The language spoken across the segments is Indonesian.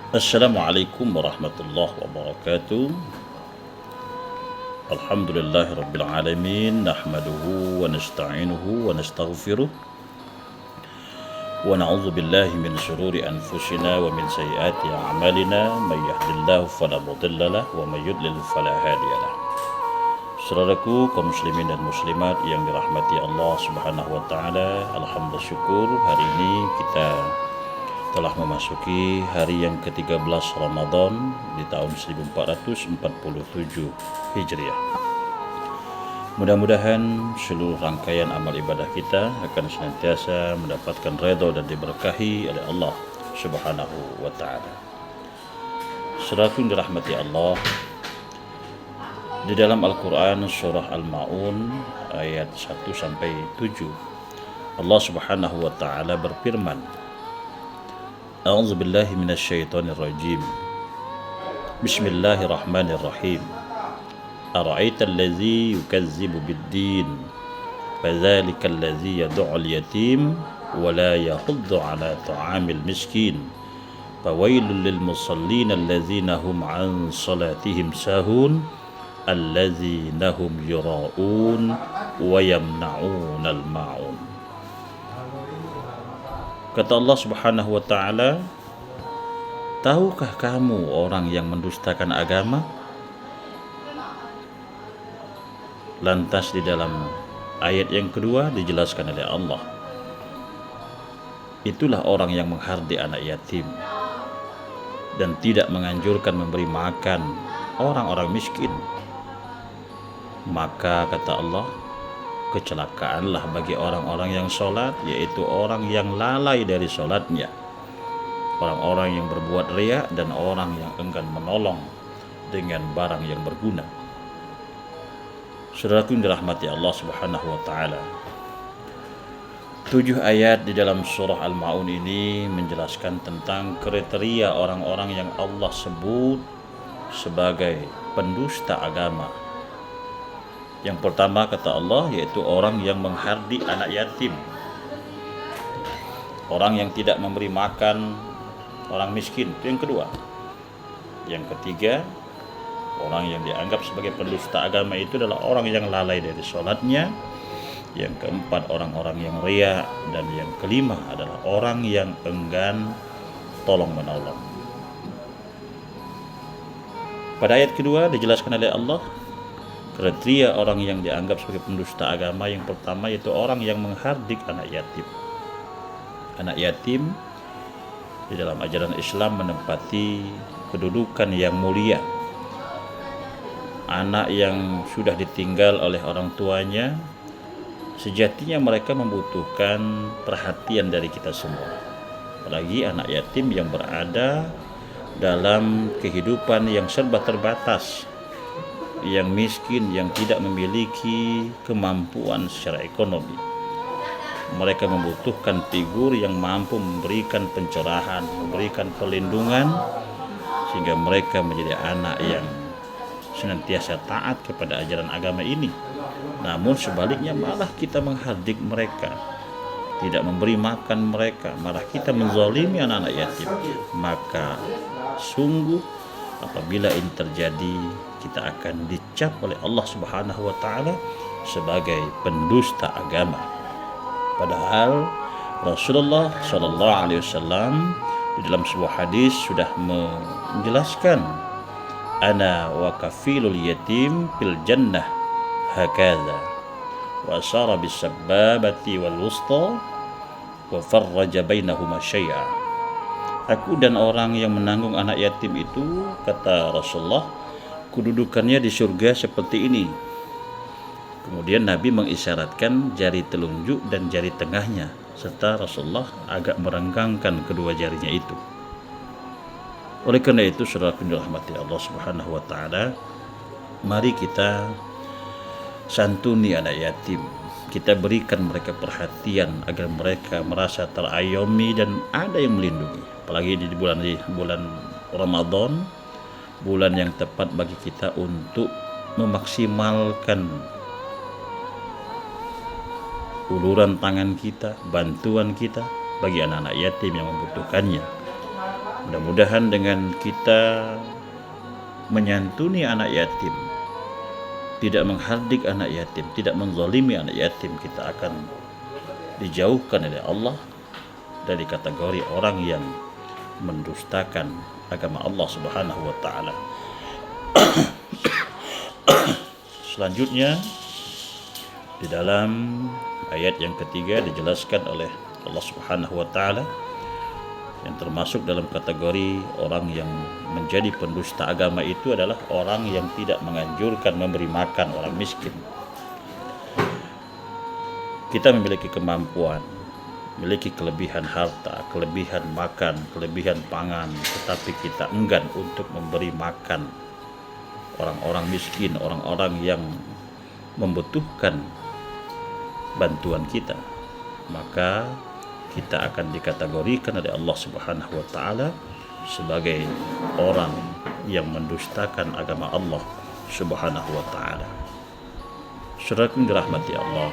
Assalamualaikum warahmatullahi wabarakatuh. Alhamdulillahi rabbil alamin. Nahmaduhu wa nasta'inuhu wa nastaghfiruh. Wa na'udzu billahi min syururi anfusina wa min sayyiati a'malina. May yahdihillahu fala mudilla lahu wa may yudlil fala hadiyalah. Saudaraku kaum muslimin dan muslimat yang dirahmati Allah Subhanahu wa taala, alhamdulillah syukur hari ini kita telah memasuki hari yang ke-13 Ramadan di tahun 1447 Hijriah. Mudah-mudahan seluruh rangkaian amal ibadah kita akan senantiasa mendapatkan redha dan diberkahi oleh Allah Subhanahu wa taala. Saudaraku yang dirahmati Allah, di dalam Al-Qur'an surah Al-Maun ayat 1 sampai 7 Allah Subhanahu wa taala berfirman, A'udzu billahi minasyaitonir rajim. Bismillahirrahmanirrahim. Ara'aital ladzi yukazzibu bid-din? Fadzalikal ladzi yad'ul yatim wa la yahuddu 'ala ta'amil miskin. Fawailul lil musallin alladzina hum 'an salatihim sahun alladzina hum yura'un wa yamna'unal ma'un. Kata Allah Subhanahu wa taala, tahukah kamu orang yang mendustakan agama? Lantas di dalam ayat yang kedua dijelaskan oleh Allah, itulah orang yang menghardi anak yatim dan tidak menganjurkan memberi makan orang-orang miskin. Maka kata Allah, kecelakaanlah bagi orang-orang yang sholat, yaitu orang yang lalai dari sholatnya, orang-orang yang berbuat riya, dan orang yang enggan menolong dengan barang yang berguna. Saudaraku yang dirahmati Allah Subhanahu wa taala, 7 ayat di dalam surah Al-Maun ini menjelaskan tentang kriteria orang-orang yang Allah sebut sebagai pendusta agama. Yang pertama kata Allah, yaitu orang yang menghardi anak yatim, orang yang tidak memberi makan orang miskin. Itu yang kedua. Yang ketiga, orang yang dianggap sebagai pendusta agama itu adalah orang yang lalai dari sholatnya. Yang keempat, orang-orang yang riya. Dan yang kelima adalah orang yang enggan tolong menolong. Pada ayat kedua dijelaskan oleh Allah kriteria orang yang dianggap sebagai pendusta agama. Yang pertama yaitu orang yang menghardik anak yatim. Anak yatim di dalam ajaran Islam menempati kedudukan yang mulia. Anak yang sudah ditinggal oleh orang tuanya, sejatinya mereka membutuhkan perhatian dari kita semua. Apalagi anak yatim yang berada dalam kehidupan yang serba terbatas, yang miskin, yang tidak memiliki kemampuan secara ekonomi. Mereka membutuhkan figur yang mampu memberikan pencerahan, memberikan perlindungan, sehingga mereka menjadi anak yang senantiasa taat kepada ajaran agama ini. Namun sebaliknya malah kita menghardik mereka, tidak memberi makan mereka, malah kita menzalimi anak-anak yatim. Maka sungguh apabila ini terjadi, kita akan dicap oleh Allah Subhanahu wa taala sebagai pendusta agama. Padahal Rasulullah sallallahu alaihi wasallam di dalam sebuah hadis sudah menjelaskan, ana wa kafilul yatim fil jannah hakadha wa asara bis sababati wal wusta wa farraja bainahuma syai'a. Aku dan orang yang menanggung anak yatim itu, kata Rasulullah, kedudukannya di surga seperti ini. Kemudian Nabi mengisyaratkan jari telunjuk dan jari tengahnya, serta Rasulullah agak merenggangkan kedua jarinya itu. Oleh karena itu, saudaraku dirahmati Allah Subhanahu wa taala, mari kita santuni anak yatim. Kita berikan mereka perhatian agar mereka merasa terayomi dan ada yang melindungi. Apalagi di bulan Ramadan, bulan yang tepat bagi kita untuk memaksimalkan uluran tangan kita, bantuan kita bagi anak-anak yatim yang membutuhkannya. Mudah-mudahan dengan kita menyantuni anak yatim, tidak menghardik anak yatim, tidak menzalimi anak yatim, kita akan dijauhkan oleh Allah dari kategori orang yang mendustakan agama Allah Subhanahu wa taala. Selanjutnya di dalam ayat yang ketiga dijelaskan oleh Allah Subhanahu wa taala yang termasuk dalam kategori orang yang menjadi pendusta agama itu adalah orang yang tidak menganjurkan memberi makan orang miskin. Kita memiliki kemampuan, memiliki kelebihan harta, kelebihan makan, kelebihan pangan, tetapi kita enggan untuk memberi makan orang-orang miskin, orang-orang yang membutuhkan bantuan kita, maka kita akan dikategorikan oleh Allah Subhanahu wa taala sebagai orang yang mendustakan agama Allah Subhanahu wa taala. Saudaraku dirahmati Allah,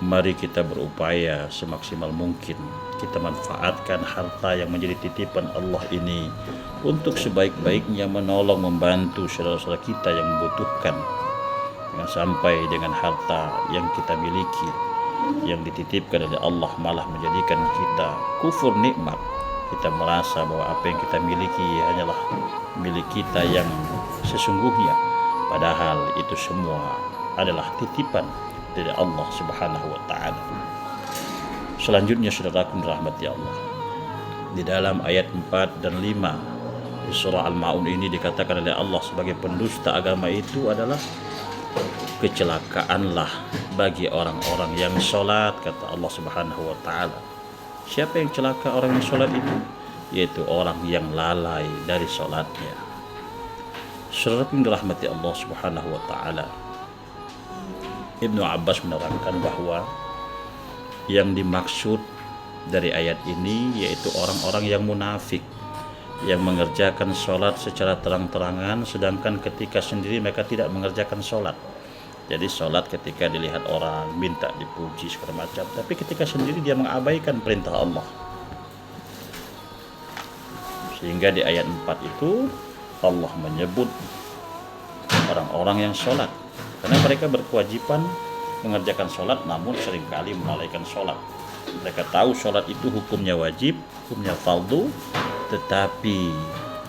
mari kita berupaya semaksimal mungkin kita manfaatkan harta yang menjadi titipan Allah ini untuk sebaik-baiknya menolong, membantu saudara-saudara kita yang membutuhkan. Jangan sampai dengan harta yang kita miliki, yang dititipkan oleh Allah, malah menjadikan kita kufur nikmat. Kita merasa bahwa apa yang kita miliki hanyalah milik kita yang sesungguhnya, padahal itu semua adalah titipan dari Allah Subhanahu wa taala. Selanjutnya saudaraku dirahmati Allah, di dalam ayat 4 dan 5 di surah Al-Maun ini dikatakan oleh Allah sebagai pendusta agama itu adalah kecelakaanlah bagi orang-orang yang sholat, kata Allah Subhanahu wa taala. Siapa yang celaka orang yang sholat itu? Yaitu orang yang lalai dari sholatnya. Saudara yang dirahmati Allah Subhanahu wa taala, Ibnu Abbas menerangkan bahwa yang dimaksud dari ayat ini yaitu orang-orang yang munafik, yang mengerjakan sholat secara terang-terangan, sedangkan ketika sendiri mereka tidak mengerjakan sholat. Jadi sholat ketika dilihat orang, minta dipuji segala macam, tapi ketika sendiri dia mengabaikan perintah Allah. Sehingga di ayat 4 itu Allah menyebut orang-orang yang sholat, karena mereka berkewajiban mengerjakan sholat namun seringkali melalaikan sholat. Mereka tahu sholat itu hukumnya wajib, hukumnya fardu, tetapi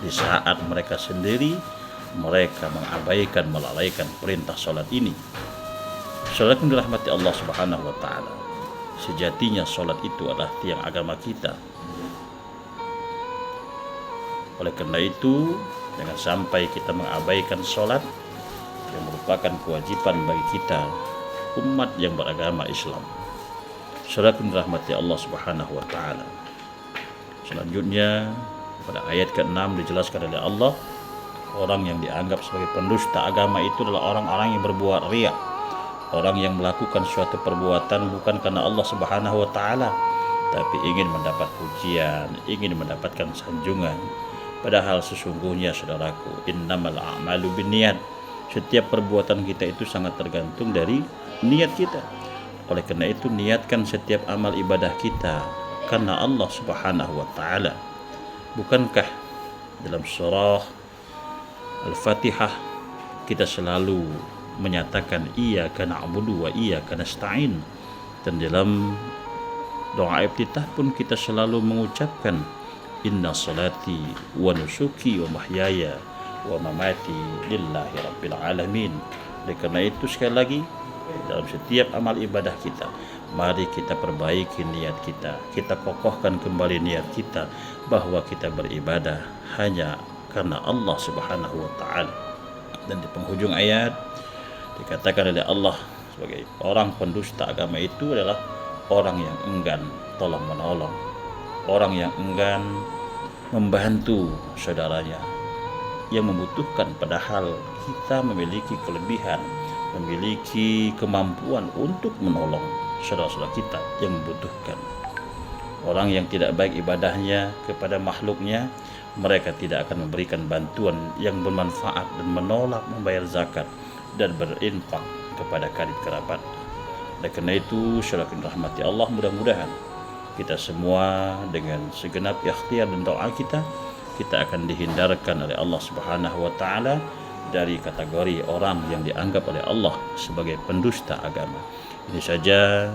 di saat mereka sendiri mereka mengabaikan, melalaikan perintah sholat ini. Sholat yang dirahmati Allah Subhanahu wa taala, sejatinya sholat itu adalah tiang agama kita. Oleh karena itu, jangan sampai kita mengabaikan sholat yang merupakan kewajiban bagi kita, umat yang beragama Islam. Sholat yang dirahmati Allah Subhanahu wa taala. Selanjutnya pada ayat ke-6 dijelaskan oleh Allah, orang yang dianggap sebagai pendusta agama itu adalah orang-orang yang berbuat riya, orang yang melakukan suatu perbuatan bukan karena Allah Subhanahu wa taala, tapi ingin mendapat pujian, ingin mendapatkan sanjungan. Padahal sesungguhnya saudaraku, innamal a'malu binniyat. Setiap perbuatan kita itu sangat tergantung dari niat kita. Oleh karena itu, niatkan setiap amal ibadah kita karena Allah Subhanahu wa taala. Bukankah dalam surah Al-Fatihah kita selalu menyatakan iyyaka na'budu wa iyyaka nasta'in, dan dalam doa iftitah pun kita selalu mengucapkan inna salati wa nusuki wa mahyaya wa mamati lillahi rabbil alamin. Oleh karena itu sekali lagi, dalam setiap amal ibadah kita, mari kita perbaiki niat kita, kita kokohkan kembali niat kita bahwa kita beribadah hanya karena Allah Subhanahu wa taala. Dan di penghujung ayat dikatakan oleh Allah sebagai orang pendusta agama itu adalah orang yang enggan tolong menolong, orang yang enggan membantu saudaranya yang membutuhkan, padahal kita memiliki kelebihan, memiliki kemampuan untuk menolong saudara-saudara kita yang membutuhkan. Orang yang tidak baik ibadahnya kepada makhluknya, mereka tidak akan memberikan bantuan yang bermanfaat dan menolak membayar zakat dan berinfak kepada karib kerabat. Oleh karena itu, saudara rahmati Allah, mudah-mudahan kita semua dengan segenap ikhtiar dan doa kita akan dihindarkan oleh Allah Subhanahu wa taala dari kategori orang yang dianggap oleh Allah sebagai pendusta agama. Ini saja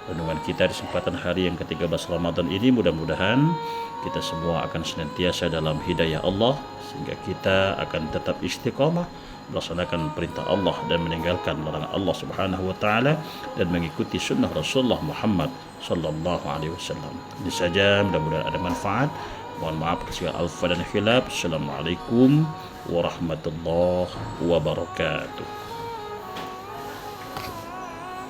renungan kita di kesempatan hari yang ke-13 Ramadan ini. Mudah-mudahan kita semua akan senantiasa dalam hidayah Allah, sehingga kita akan tetap istiqamah melaksanakan perintah Allah dan meninggalkan larangan Allah Subhanahu wa taala, dan mengikuti sunnah Rasulullah Muhammad sallallahu alaihi wasallam. Ini saja, mudah-mudahan ada manfaat. Mohon maaf atas segala alfa dan khilaf. Assalamualaikum warahmatullahi wabarakatuh.